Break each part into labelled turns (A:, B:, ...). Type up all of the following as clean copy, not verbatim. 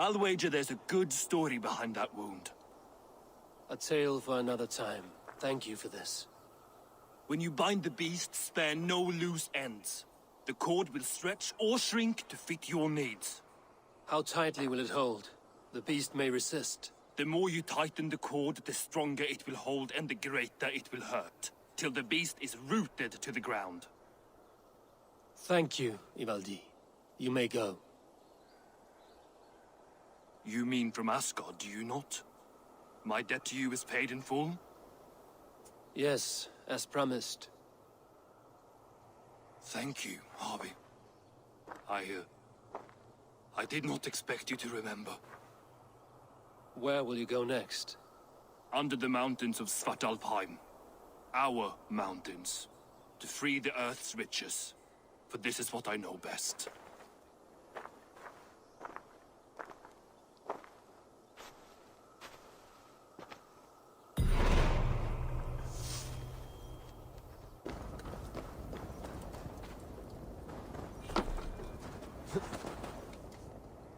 A: I'll wager there's a good story behind that wound.
B: A tale for another time. Thank you for this.
A: When you bind the beast, spare no loose ends. The cord will stretch or shrink to fit your needs.
B: How tightly will it hold? The beast may resist.
A: The more you tighten the cord, the stronger it will hold and the greater it will hurt, till the beast is rooted to the ground.
B: Thank you, Ivaldi. You may go.
A: You mean from Asgard, do you not? My debt to you is paid in full?
B: Yes, as promised.
A: Thank you, Harvey. I did not expect you to remember.
B: Where will you go next?
A: Under the mountains of Svartalfheim. Our mountains. To free the Earth's riches. For this is what I know best.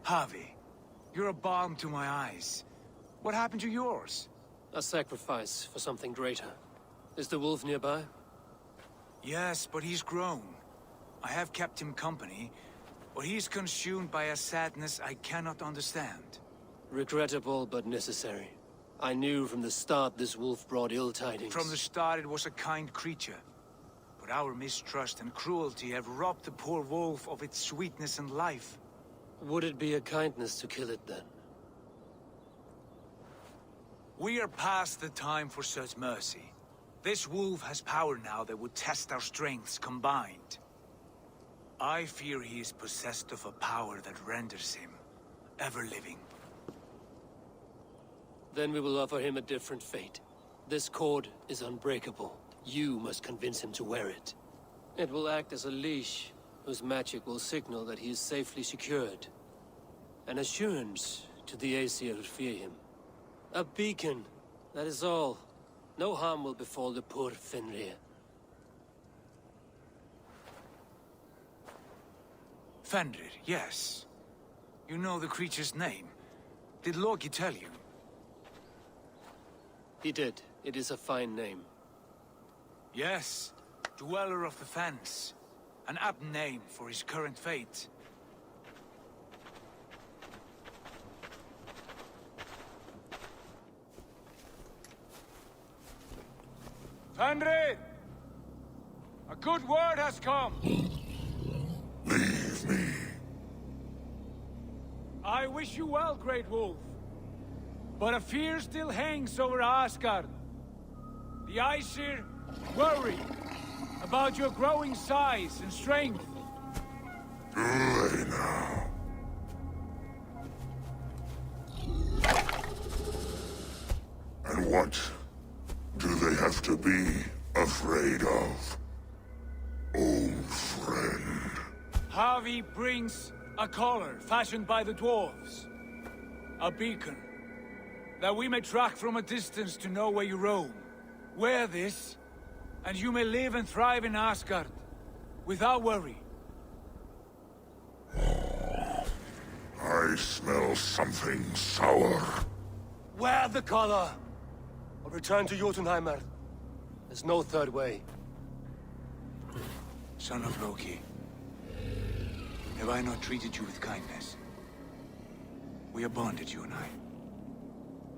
C: Harvey, you're a balm to my eyes. What happened to yours?
B: A sacrifice for something greater. Is the wolf nearby?
C: Yes, but he's grown. I have kept him company, but he's consumed by a sadness I cannot understand.
B: Regrettable, but necessary. I knew from the start this wolf brought ill tidings.
C: From the start it was a kind creature. But our mistrust and cruelty have robbed the poor wolf of its sweetness and life.
B: Would it be a kindness to kill it then?
C: We are past the time for such mercy. This wolf has power now that would test our strengths combined. I fear he is possessed of a power that renders him ever-living.
B: Then we will offer him a different fate. This cord is unbreakable. You must convince him to wear it. It will act as a leash, whose magic will signal that he is safely secured. An assurance to the Aesir who fear him. A beacon, that is all. No harm will befall the poor Fenrir.
C: Fenrir, yes. You know the creature's name. Did Loki tell you?
B: He did. It is a fine name.
C: Yes. Dweller of the Fens. An apt name for his current fate. Fenrir! A good word has come!
D: Leave me.
C: I wish you well, Great Wolf. But a fear still hangs over Asgard. The Aesir worry about your growing size and strength.
D: Do they now? And what do they have to be afraid of, old friend?
C: Harvey brings a collar fashioned by the dwarves. A beacon, that we may track from a distance to know where you roam. Wear this, and you may live and thrive in Asgard, without worry.
D: I smell something sour.
B: Wear the collar! Or return to Jotunheimer. There's no third way.
C: Son of Loki, have I not treated you with kindness? We are bonded, you and I.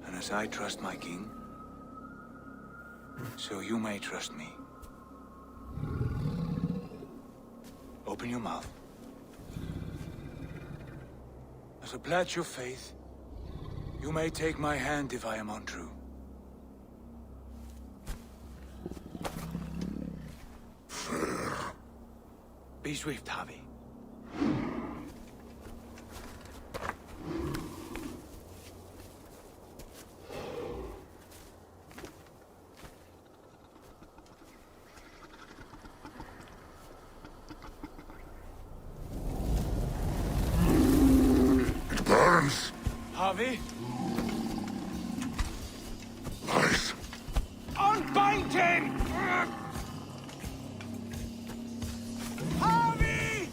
C: And as I trust my king, so you may trust me. Open your mouth. As a pledge of faith, you may take my hand if I am untrue.
D: Fair.
C: Be swift, Harvey.
D: It burns.
C: Harvey?
D: Lies.
C: Unbind him! Harvey!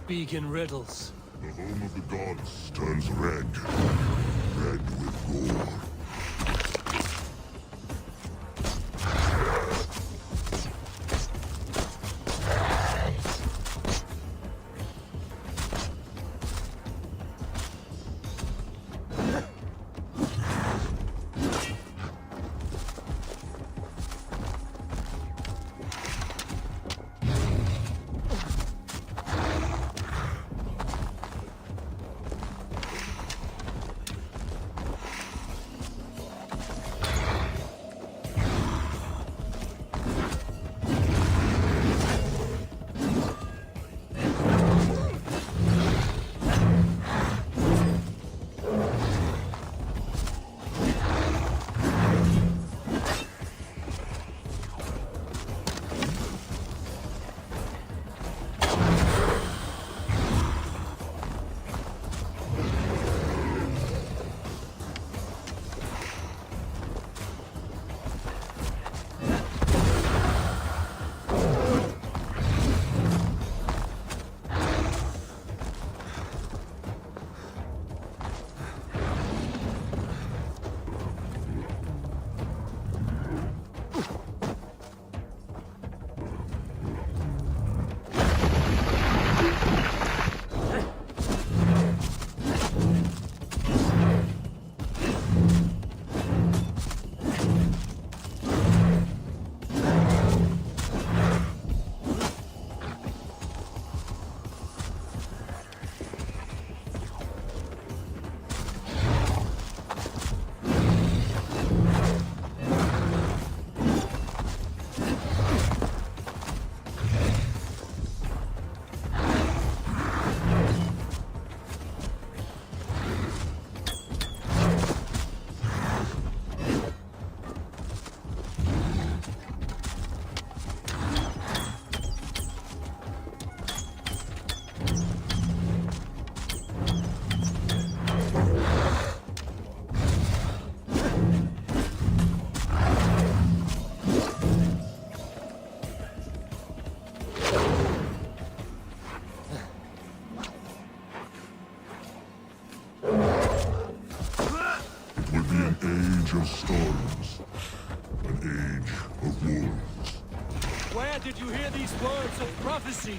B: speak in riddles.
D: The home of the gods turns red. Red with gore. Of storms, an age of wolves.
B: Where did you hear these words of prophecy?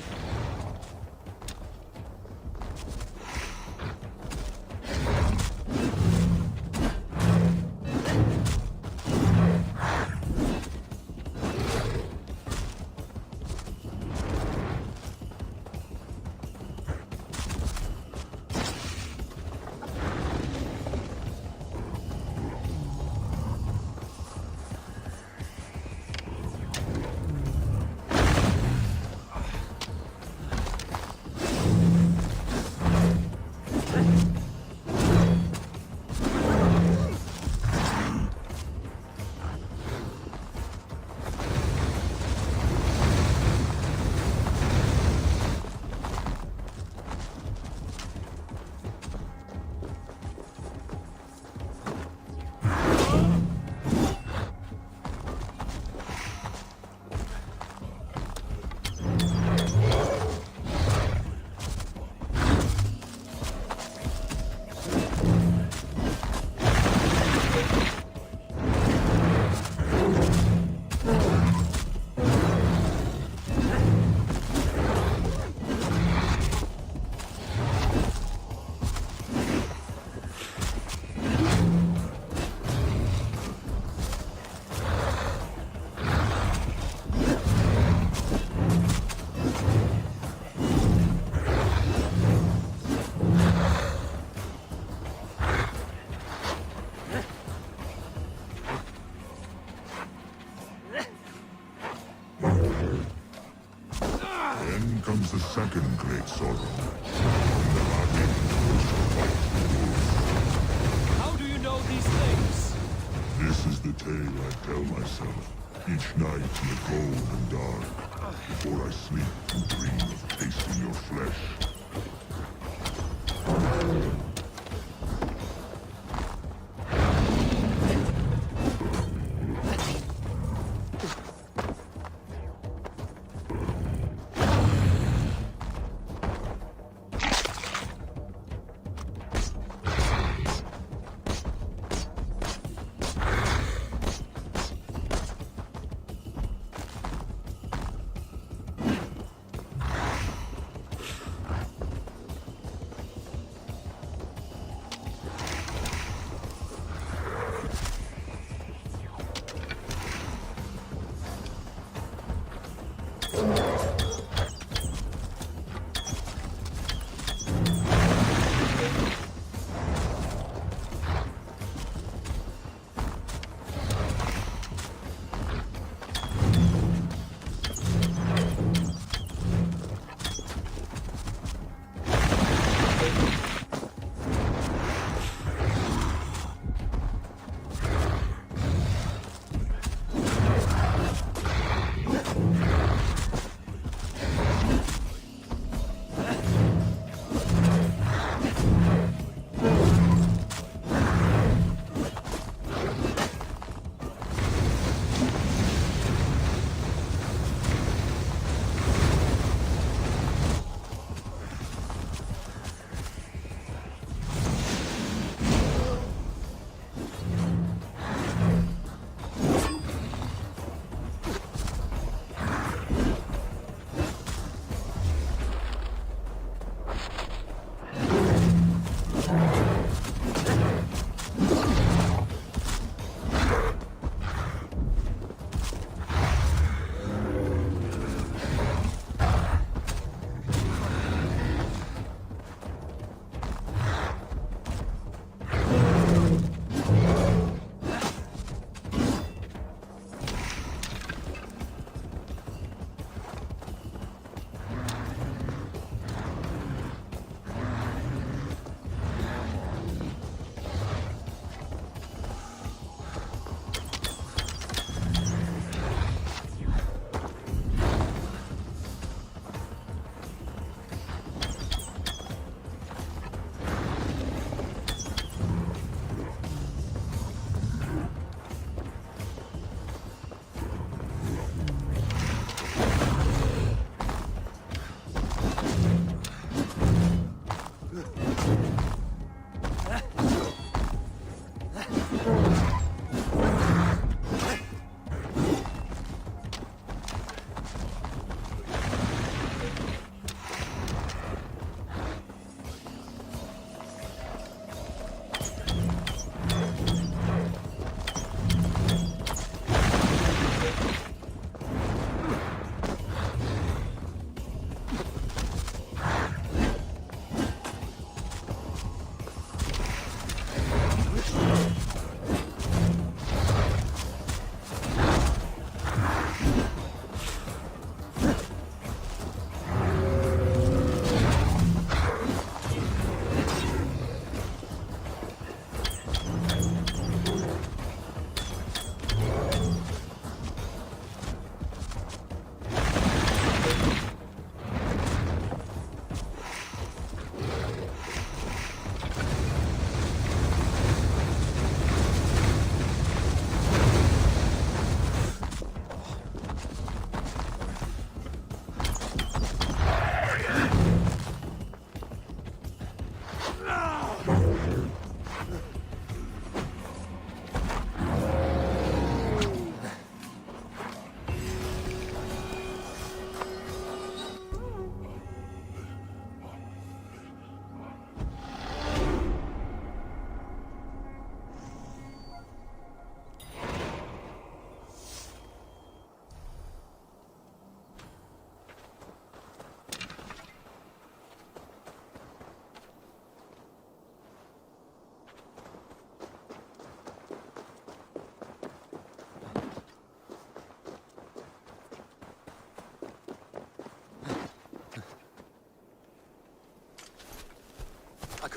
D: comes the second great sorrow.
B: How do you know these things?
D: This is the tale I tell myself each night in the cold and dark, before I sleep and dream of tasting your flesh.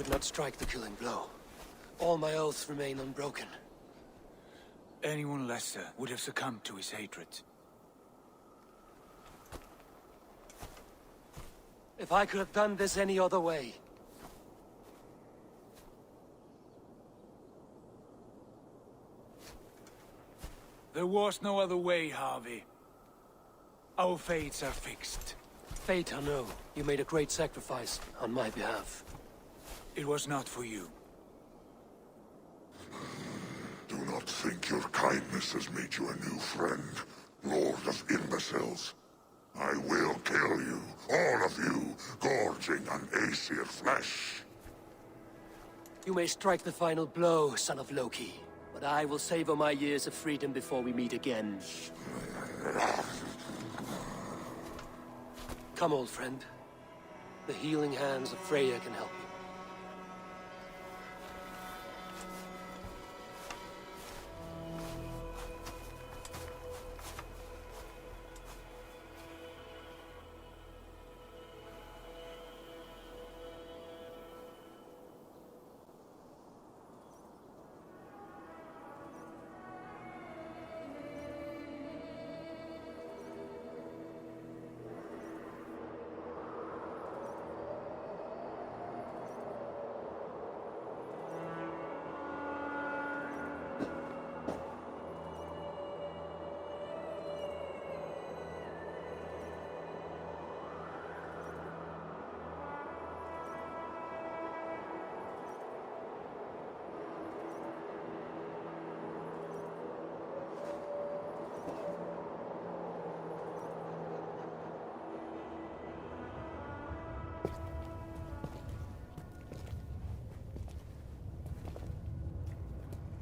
B: not strike the killing blow. All my oaths remain unbroken.
C: Anyone lesser would have succumbed to his hatred.
B: If I could have done this any other way.
C: There was no other way, Harvey. Our fates are fixed.
B: Fate, I know. You made a great sacrifice on my behalf.
C: It was not for you.
D: Do not think your kindness has made you a new friend, Lord of Imbeciles. I will kill you, all of you, gorging on Aesir flesh.
B: You may strike the final blow, son of Loki, but I will savor my years of freedom before we meet again. Come, old friend. The healing hands of Freya can help you.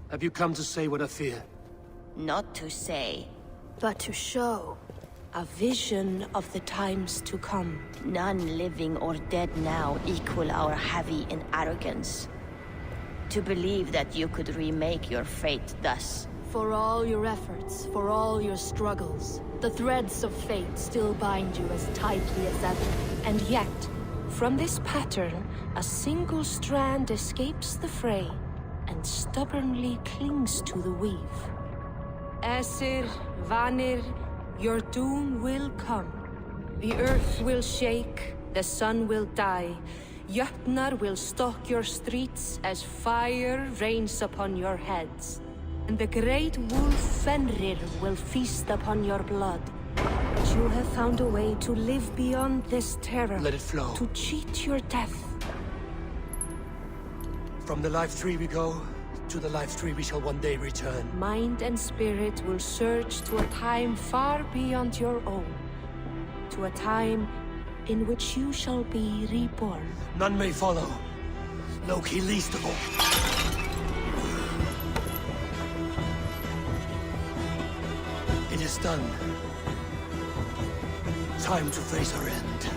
B: Have you come to say what I fear?
E: Not to say,
F: but to show.
E: a vision of the times to come. None living or dead now equal our heavy in arrogance. To believe that you could remake your fate thus.
F: For all your efforts, for all your struggles, the threads of fate still bind you as tightly as ever.
E: And yet, from this pattern, a single strand escapes the fray and stubbornly clings to the weave. Aesir, Vanir, your doom will come. The earth will shake, the sun will die. Jötnar will stalk your streets as fire rains upon your heads. And the great wolf Fenrir will feast upon your blood. But you have found a way to live beyond this terror.
B: Let it flow.
E: To cheat your death.
B: From the life tree we go, to the life tree we shall one day return.
E: Mind and spirit will surge to a time far beyond your own. To a time in which you shall be reborn.
B: None may follow. Loki least of all. It is done. Time to face our end.